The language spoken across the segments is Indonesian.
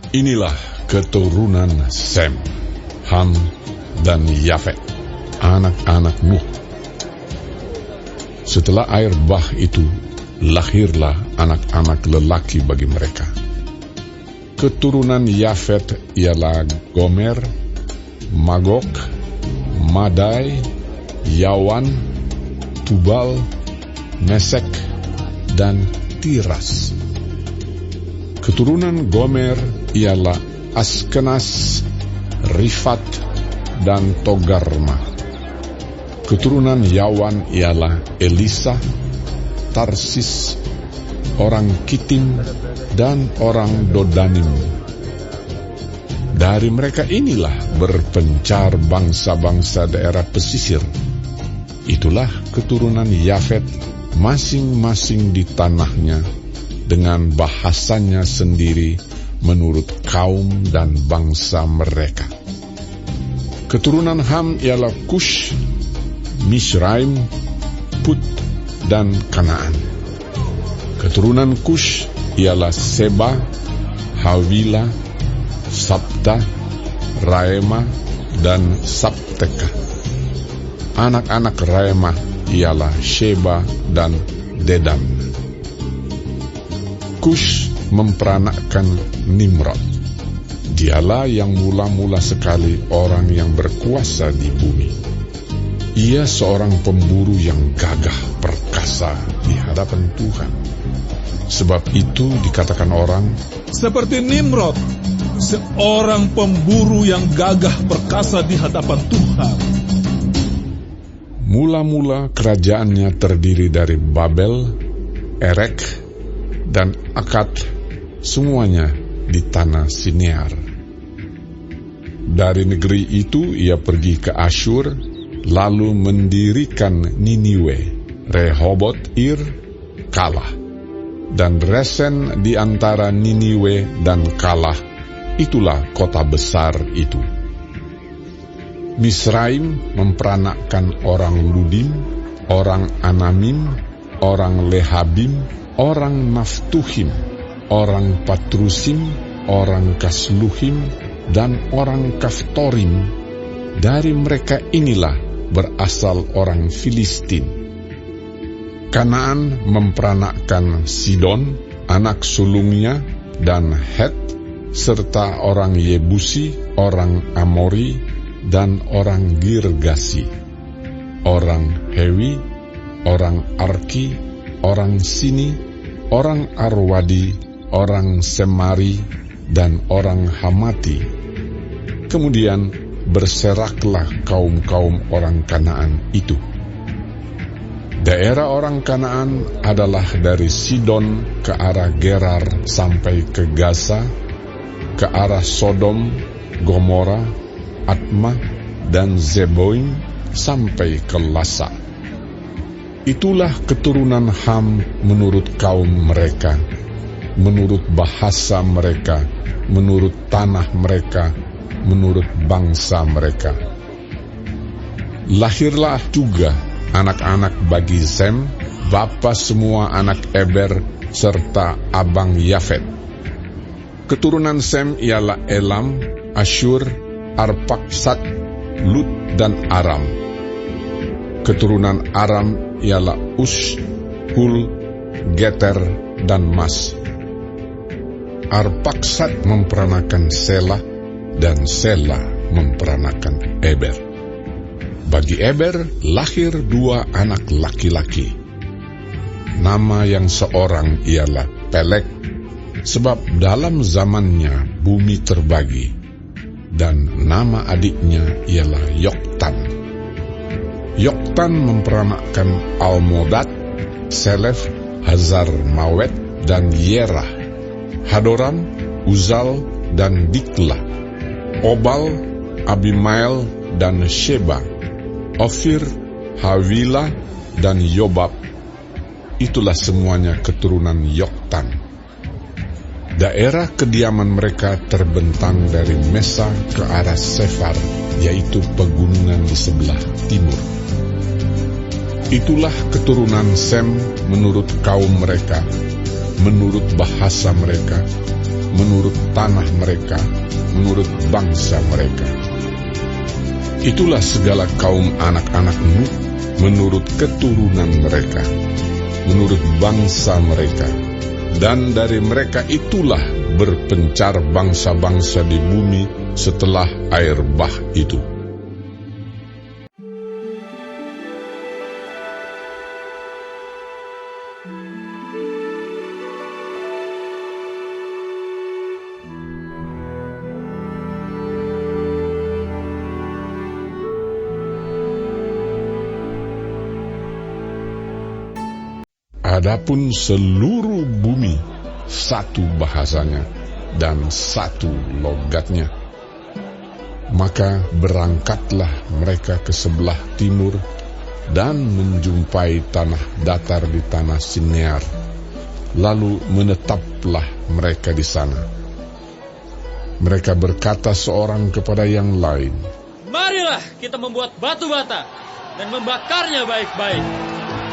Inilah keturunan Sem, Ham, dan Yafet, anak-anak Nuh. Setelah air bah itu, lahirlah anak-anak lelaki bagi mereka. Keturunan Yafet ialah Gomer, Magog, Madai, Yawan, Tubal, Mesek, dan Tiras. Keturunan Gomer ialah Askenas, Rifat, dan Togarma. Keturunan Yawan ialah Elisa, Tarsis, orang Kitim, dan orang Dodanim. Dari mereka inilah berpencar bangsa-bangsa daerah pesisir. Itulah keturunan Yafet, masing-masing di tanahnya, dengan bahasanya sendiri menurut kaum dan bangsa mereka. Keturunan Ham ialah Kush, Misraim, Put, dan Kanaan. Keturunan Kush ialah Seba, Hawila, Sabta, Raema, dan Sabteka. Anak-anak Raema ialah Sheba dan Dedan. Kush memperanakkan Nimrod. Dialah yang mula-mula sekali orang yang berkuasa di bumi. Ia seorang pemburu yang gagah perkasa di hadapan Tuhan. Sebab itu dikatakan orang, seperti Nimrod, seorang pemburu yang gagah perkasa di hadapan Tuhan. Mula-mula kerajaannya terdiri dari Babel, Erek, dan Akad, semuanya di tanah Sinear. Dari negeri itu ia pergi ke Asyur, lalu mendirikan Niniwe, Rehobot Ir, Kalah, dan Resen di antara Niniwe dan Kalah. Itulah kota besar itu. Misraim memperanakkan orang Ludim, orang Anamim, orang Lehabim, orang Naftuhim, orang Patrusim, orang Kasluhim, dan orang Kaftorim. Dari mereka inilah berasal orang Filistin. Kanaan memperanakkan Sidon, anak sulungnya, dan Het, serta orang Yebusi, orang Amori, dan orang Girgasi, orang Hewi, orang Arki, orang Sini, orang Arwadi, orang Semari, dan orang Hamati. Kemudian berseraklah kaum-kaum orang Kanaan itu. Daerah orang Kanaan adalah dari Sidon ke arah Gerar sampai ke Gaza, ke arah Sodom, Gomora, Atma, dan Zeboim sampai ke Lasa. Itulah keturunan Ham menurut kaum mereka, menurut bahasa mereka, menurut tanah mereka, menurut bangsa mereka. Lahirlah juga anak-anak bagi Sem, bapa semua anak Eber, serta abang Yafet. Keturunan Sem ialah Elam, Asyur, Arpaksad, Lut, dan Aram. Keturunan Aram ialah Us, Hul, Geter, dan Mas. Arpaksad memperanakan Selah, dan Selah memperanakan Eber. Bagi Eber lahir 2 anak laki-laki. Nama yang seorang ialah Pelek, sebab dalam zamannya bumi terbagi, dan nama adiknya ialah Yoktan. Yoktan memperanakkan Almodad, Selef, Hazar Mawet, dan Yerah, Hadoram, Uzal, dan Dikla, Obal, Abimael, dan Sheba, Ofir, Hawila, dan Yobab. Itulah semuanya keturunan Yoktan. Daerah kediaman mereka terbentang dari Mesa ke arah Sefar, yaitu pegunungan di sebelah timur. Itulah keturunan Sem menurut kaum mereka, menurut bahasa mereka, menurut tanah mereka, menurut bangsa mereka. Itulah segala kaum anak-anak Nuh menurut keturunan mereka, menurut bangsa mereka. Dan dari mereka itulah berpencar bangsa-bangsa di bumi setelah air bah itu. Adapun seluruh bumi satu bahasanya dan satu logatnya. Maka berangkatlah mereka ke sebelah timur dan menjumpai tanah datar di tanah Sinear. Lalu menetaplah mereka di sana. Mereka berkata seorang kepada yang lain, "Marilah kita membuat batu bata dan membakarnya baik-baik."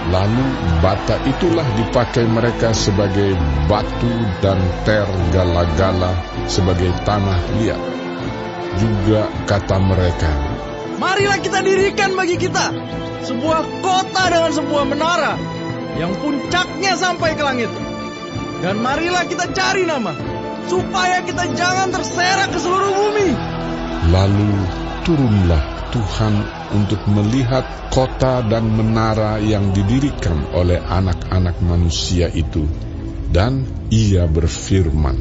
Lalu bata itulah dipakai mereka sebagai batu dan tergala-gala sebagai tanah liat. Juga kata mereka, "Marilah kita dirikan bagi kita sebuah kota dengan sebuah menara yang puncaknya sampai ke langit. Dan marilah kita cari nama, supaya kita jangan terserak ke seluruh bumi." Lalu turunlah Tuhan untuk melihat kota dan menara yang didirikan oleh anak-anak manusia itu. Dan ia berfirman,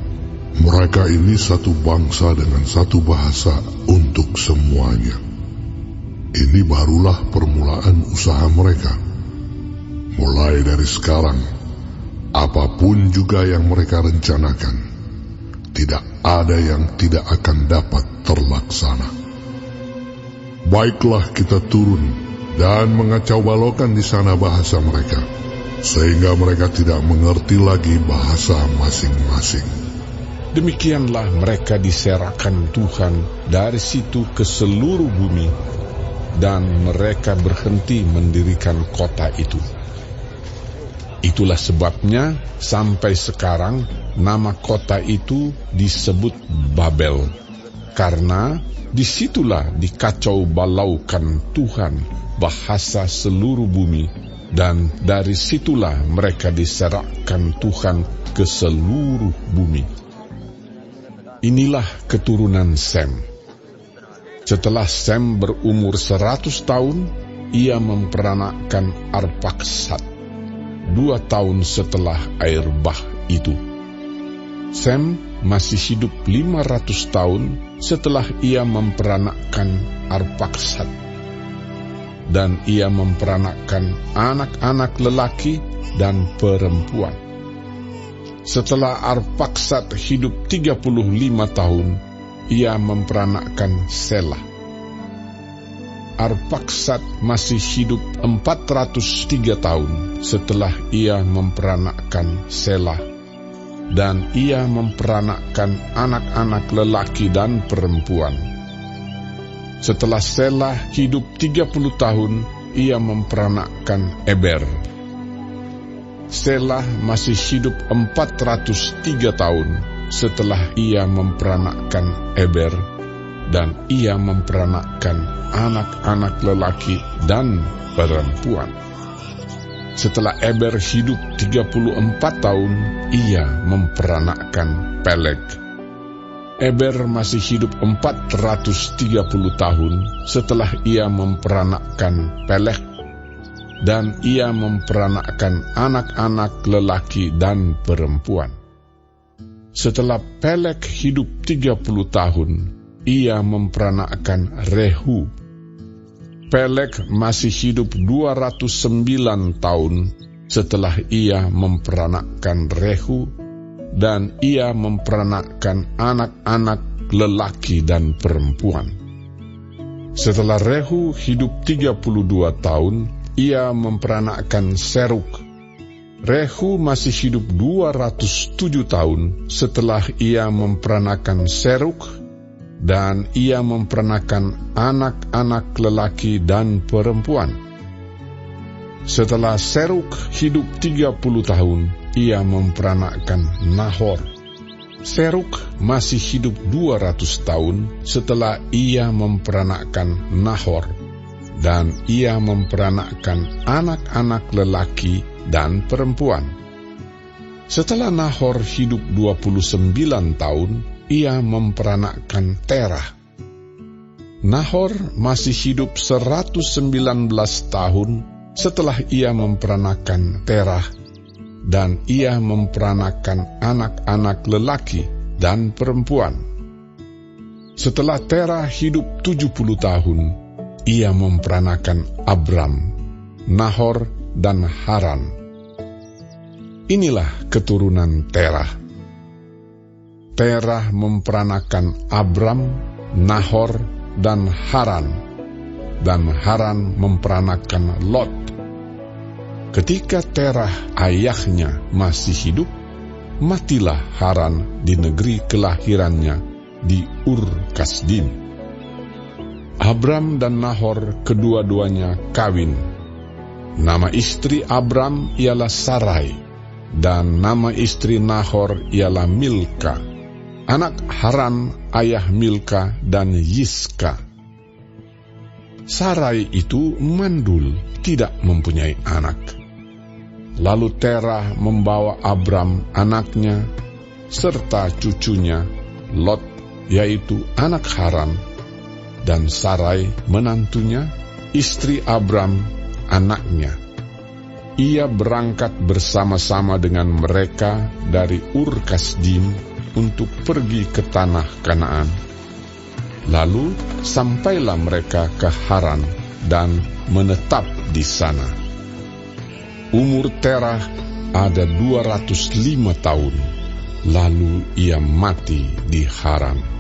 "Mereka ini satu bangsa dengan satu bahasa untuk semuanya. Ini barulah permulaan usaha mereka. Mulai dari sekarang, apapun juga yang mereka rencanakan, tidak ada yang tidak akan dapat terlaksana. Baiklah kita turun dan mengacau balaukan di sana bahasa mereka, sehingga mereka tidak mengerti lagi bahasa masing-masing." Demikianlah mereka diserahkan Tuhan dari situ ke seluruh bumi, dan mereka berhenti mendirikan kota itu. Itulah sebabnya sampai sekarang nama kota itu disebut Babel, karena disitulah dikacau balaukan Tuhan bahasa seluruh bumi, dan dari situlah mereka diserahkan Tuhan ke seluruh bumi. Inilah keturunan Sem. Setelah Sem berumur 100 tahun, ia memperanakkan Arpaksad, 2 tahun setelah air bah itu. Sem masih hidup 500 tahun setelah ia memperanakkan Arpaksad. Dan ia memperanakkan anak-anak lelaki dan perempuan. Setelah Arpaksad hidup 35 tahun, ia memperanakkan Selah. Arpaksad masih hidup 403 tahun setelah ia memperanakkan Selah. Dan ia memperanakkan anak-anak lelaki dan perempuan. Setelah Selah hidup 30 tahun, ia memperanakkan Eber. Selah masih hidup 403 tahun setelah ia memperanakkan Eber, dan ia memperanakkan anak-anak lelaki dan perempuan. Setelah Eber hidup 34 tahun, ia memperanakkan Peleg. Eber masih hidup 430 tahun setelah ia memperanakkan Peleg, dan ia memperanakkan anak-anak lelaki dan perempuan. Setelah Peleg hidup 30 tahun, ia memperanakkan Rehu. Peleg masih hidup 209 tahun setelah ia memperanakkan Rehu, dan ia memperanakkan anak-anak lelaki dan perempuan. Setelah Rehu hidup 32 tahun, ia memperanakkan Seruk. Rehu masih hidup 207 tahun setelah ia memperanakkan Seruk, dan ia memperanakkan anak-anak lelaki dan perempuan. Setelah Seruk hidup 30 tahun, ia memperanakkan Nahor. Seruk masih hidup 200 tahun setelah ia memperanakkan Nahor, dan ia memperanakkan anak-anak lelaki dan perempuan. Setelah Nahor hidup 29 tahun, ia memperanakkan Terah. Nahor masih hidup 119 tahun setelah ia memperanakkan Terah, dan ia memperanakkan anak-anak lelaki dan perempuan. Setelah Terah hidup 70 tahun, ia memperanakkan Abram, Nahor, dan Haran. Inilah keturunan Terah. Terah memperanakkan Abram, Nahor, dan Haran memperanakkan Lot. Ketika Terah ayahnya masih hidup, matilah Haran di negeri kelahirannya di Ur Kasdim. Abram dan Nahor kedua-duanya kawin. Nama istri Abram ialah Sarai, dan nama istri Nahor ialah Milka, anak Haran ayah Milka dan Yiska. Sarai itu mandul, tidak mempunyai anak. Lalu Terah membawa Abram anaknya, serta cucunya, Lot, yaitu anak Haran, dan Sarai menantunya, istri Abram, anaknya. Ia berangkat bersama-sama dengan mereka dari Ur Kasdim untuk pergi ke tanah Kanaan. Lalu sampailah mereka ke Haran dan menetap di sana. Umur Terah ada 205 tahun, lalu ia mati di Haran.